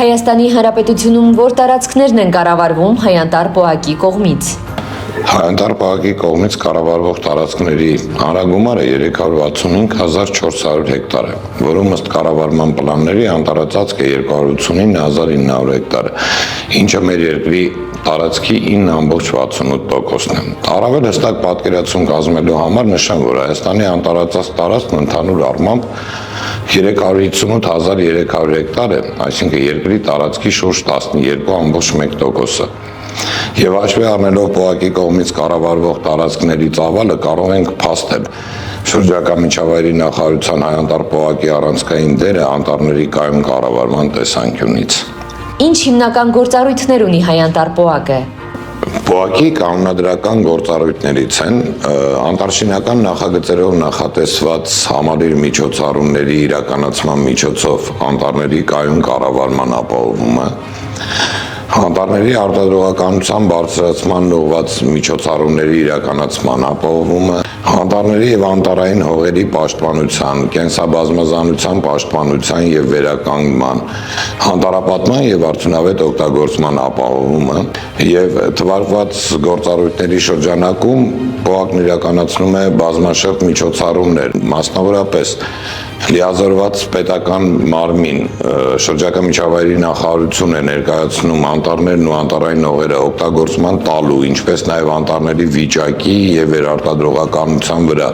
Հայաստանի Հանրապետությունում որ տարածքներն են կառավարվում հայանտար պոակի կողմից։ Հայանտար պոակի կողմից կառավարվող տարածքների հանրագումարը 365,400 հեկտար է, որում ըստ կառավարման պլանների անտառածածկ է 289,900 հեկտար, ինչը մեր երկրի տարածքի 9,68%-ն է։ Առավել հստակ պատկերացում կազմելու համար նշեմ, որ Հայաստանի անտառածածկ տարածքն ընդհանուր առմամբ 358,300 հեկտար է, այսինքն երկրի տարածքի շուրջ 12,1%-ը։ Եվ հաշվի առնելով պոակի կողմից կառավարվող տարածքների ծավալը կարող ենք փաստել շրջակա միջավայրի նախարարության հայանտար պոակի առանցքային դերը անտառների կայուն կառավարման տեսանկյունից։ Ինչ հիմնական գործառույթներ ունի հայանտար պոակը։ Պոակի կանոնադրական գործառույթներից են անտառաշինական նախագծերով նախատեսված համալիր միջոցառումների իրականացման միջոցով անտառների կայուն կառավարման ապահովումը, անտառների արտադրողականության բարձրացման ուղղված միջոցառումների իրականացման ապահովումը, անտառների եւ անտառային հողերի պաշտպանության, կենսաբազմազանության պաշտպանության եւ վերականգնման, անտառապատման եւ արդյունավետ օգտագործման ապահովումը եւ թվարկված գործառույթների շրջանակում պոակն իրականացնում է բազմաշերտ միջոցառումներ, մասնավորապես լիազորված պետական մարմին, շրջակա միջավայրի նախարարություն է ներկայացնում անտառներն ու անտառային հողերը օգտագործման տալու, ինչպես նաև անտառների վիճակի եւ վերարտադրողականության վրա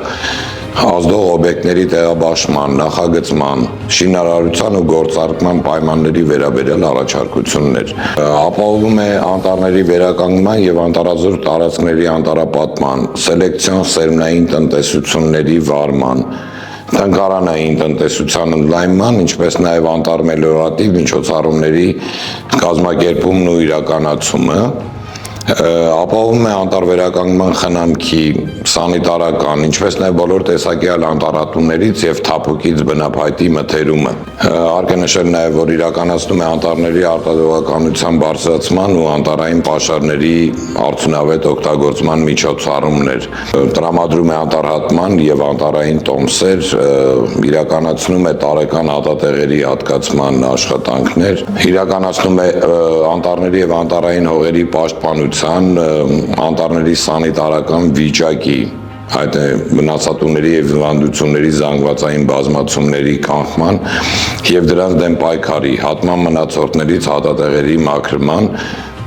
ազդող օբյեկտների տեղաբաշխման, նախագծման, շինարարության ու գործարկման պայմանների վերաբերյալ առաջարկություններ։ Ապահովում է անտառների վերականգնման եւ անտառազուրկ տարածքների անտառապատման, սելեկցիոն սերմնային տնտեսությունների վարման, տնկարանային տնտեսության ընդլայնման, ինչպես նաև անտառմելիորատիվ միջոցառումների կազմակերպումն ու իրականացումը, ապահովում է անտառվերականգնման խնամքի, սանիտարական, ինչպես նաև բոլոր տեսակի այլ անտառատուներից եւ թափուկից բնափայտի մթերումը։ Հարկ է նշել նաև, որ իրականացնում է անտառների արտադրողականության բարձրացման ու անտառային պաշարների արդյունավետ օգտագործման միջոցառումներ, տրամադրում է անտառհատման եւ անտառային տոմսեր, իրականացնում է տարեկան հատատեղերի հատկացման աշխատանքներ, իրականացնում է անտառների եւ անտառային հողերի պաշտպանություն, անտառների սանիտարական վիճակի, այդ է մնացատուների եւ հիվանդությունների զանգվածային բազմացումների կանխման եւ դրանց դեմ պայքարի, հատման մնացորդներից հատատեղերի մաքրման,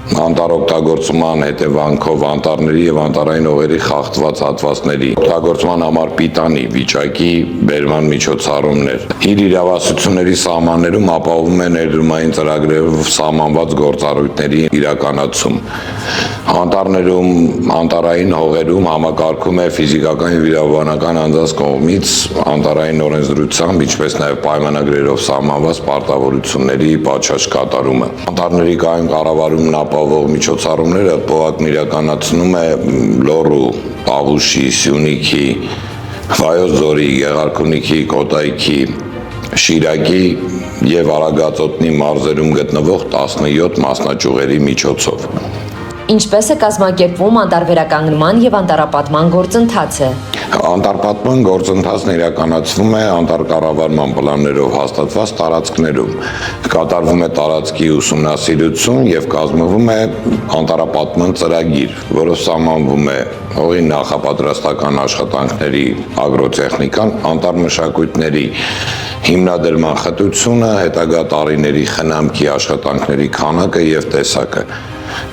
անտառ օգտագործման հետևանքով անտառների եւ անտառային հողերի խախտված հատվածների օգտագործման համար պիտանի վիճակի բերման միջոցառումներ։ Իր իրավասությունների սահմաններում ապահովում է ներդրումային ծրագրերով սահմանված գործառույթների իրականացում։ Անտառներում, անտառային հողերում համակարգում է ֆիզիկական եւ իրավաբանական անձանց կողմից անտառային օրենսդրությամբ, ինչպես նաեւ պայմանագրերով սահմանված պարտավորությունների պատշաճ կատարումը։ Անտառների կայուն կառավարումն ապահովող միջոցառումները պոակն իրականացնում է Լոռու, Տավուշի, Սյունիքի, Վայոց ձորի, Գեղարքունիքի, Կոտայքի, Շիրակի եւ Արագածոտնի մարզերում գտնվող 17 մասնաճյուղերի միջոցով։ Ինչպես է կազմակերպվում անտառվերականգնման եւ անտառապատման գործընթացը։ Անտառապատման գործընթացն իրականացվում է անտառկառավարման պլաններով հաստատված տարածքներում։ Կատարվում է տարածքի ուսումնասիրություն եւ կազմվում է անտառապատման ծրագիր, որով սահմանվում է հողի նախապատրաստական աշխատանքների ագրոտեխնիկան, անտառմշակույթների հիմնադրման խտությունը, հետագա տարիների խնամքի աշխատանքների քանակը եւ տեսակը։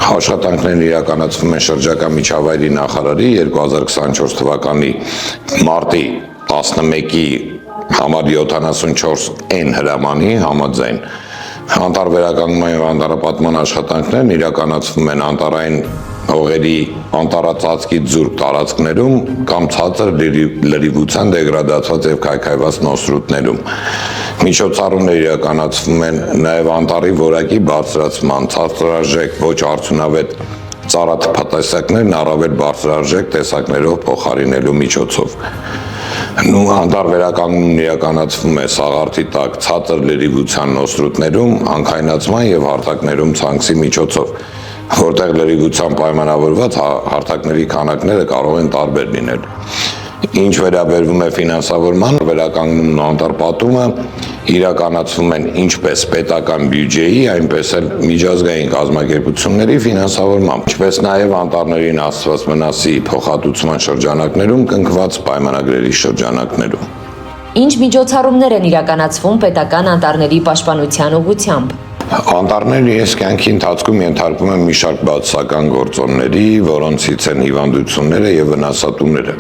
Աշխատանքներն իրականացվում են շրջակա միջավայրի նախարարի 2024 թվականի մարտի 11-ի համար 74N հրամանի համաձայն։ Անտառվերականգնման եւ անտառապատման աշխատանքներն իրականացվում են անտառային հողերի անտառածածկի ձուրկ տարածքներում կամ ցածր լրիվության դեգրադացված եւ քայքայված նոսրութներում։ Միջոցառումներ իրականացվում են նաեւ անտառի որակի բարձրացման, ցածրարժեք ոչ արդյունավետ ծառաթփատեսակներն առավել բարձրարժեք տեսակներով փոխարինելու միջոցով։ Անտառվերականգնումն իրականացվում է սաղարթի տակ ցածր լրիվության նոսրութներում, անքայնացման եւ հարթակներում ցանքսի միջոցով, որտեղ լրիվության պայմանավորված հարթակների քանակները կարող են տարբեր լինել։ Ինչ վերաբերվում է ֆինանսավորման, վերականգնումն ու անտառպատումը իրականացվում են ինչպես պետական բյուջեի, այնպես էլ միջազգային կազմակերպությունների ֆինանսավորմամբ, ինչպես նաև անտառներին հասցված վնասի փոխհատուցման շրջանակներում կնքված պայմանագրերի շրջանակներում։ Ինչ միջոցառումներ են իրականացվում պետական անտառների պաշտպանության ուղղությամբ։ Անտառների այս կյանքի ընթացքում ենթարկվում են մի շարք բացասական գործոնների, որոնցից են հիվանդությունները եւ վնասատուները։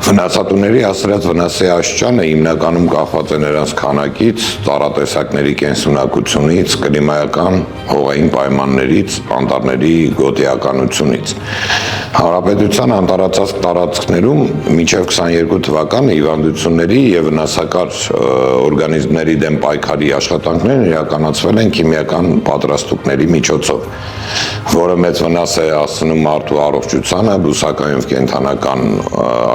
Վնասատուների հասցրած վնասի աստիճանը հիմնականում կախված է նրանց քանակից, ծառատեսակների կենսունակությունից, կլիմայական հողային պայմաններից, անտառների գոտիականությունից։ Հանրապետության անտառածածկ տարածքներում մինչև 22 թվականը հիվանդությունների եւ վնասակար օրգանիզմների դեմ պայքարի աշխատանքներն իրականացվել են քիմիական պատրաստուկների միջոցով, որը մեծ վնաս է հասցնում մարդու առողջությանը, բուսական եւ կենդանական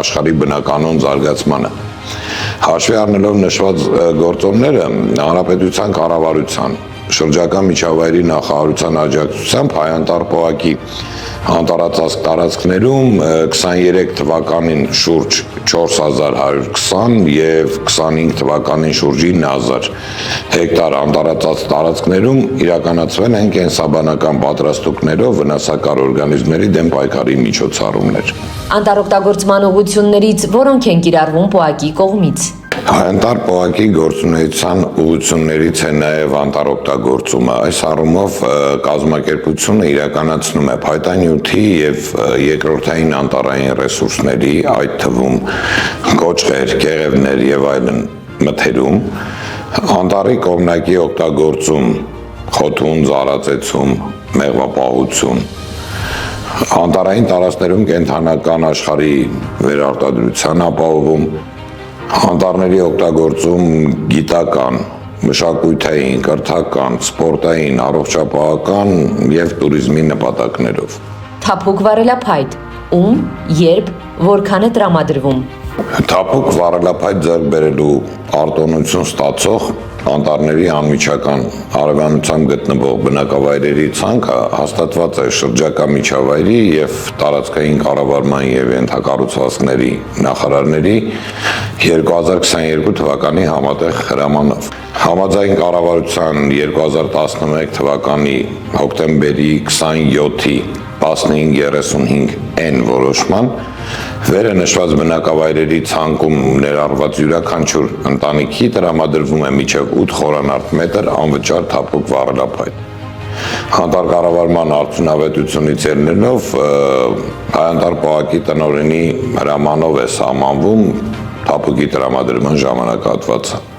աշխարհի բնականոն զարգացմանը։ Հաշվի առնելով նշված գործոնները, հանրապետության կառավարության շրջակա միջավայրի նախարարության աջակցությամբ Հայ-Անտառ պողակի անտառածածկ տարածքներում 23 թվականին շուրջ 4120 եւ 25 թվականին շուրջ 9000 հեկտար անտառածածկ տարածքներում իրականացվել են կենսաբանական պատրաստուկներով վնասակար օրգանիզմների դեմ պայքարի միջոցառումներ։ Անտառօգտագործման ուղղություններից որոնք են կիրառվում պողակի կողմից։ Հայ-Անտառ պողակի գործունեության ուղղություններից է նաև անտառօգտագործումը։ Այս առումով կազմակերպությունը իրականացնում է փայտանյութի եւ երկրորդային անտառային ռեսուրսների, այդ թվում կոճղեր, կեղևներ եւ այլն մթերում, անտառի կողմնակի օգտագործում, խոթուն, զարածեցում, մեղվապահություն, անտառային տարածքներում կենդանական աշխարհի վերարտադրության ապահովում, անտառների օգտագործում գիտական, մշակութային, կրթական, սպորտային, առողջապահական եւ туриզմի նպատակներով։ Թափուկ վարելափայտ, ում, երբ, որքան է տրամադրվում։ Թափուկ վարելափայտ ձեռք բերելու արտոնություն ստացող անտառների անմիջական հարևանությամբ գտնվող բնակավայրերի ցանկը հաստատված է շրջակա միջավայրի եւ տարածքային կառավարման եւ ենթակառուցվածքների նախարարների 2022 թվականի համատեղ հրամանով։ Համաձայն կառավարության 2011 թվականի հոկտեմբերի 27-ի 1535N որոշման վերը նշված բնակավայրերի ցանկում ներառված յուրաքանչյուր ընտանիքի տրամադրվում է մինչև 8 խորանարդ մետր անվճար թափուկ վարելափայտ։ Անտառ կառավարման արդյունավետությունից ելնելով Հայ-Անտառ պողակի տնօրենի հրամանով է սահմանվում թափուկի տրամադրման ժամանակահատվածը։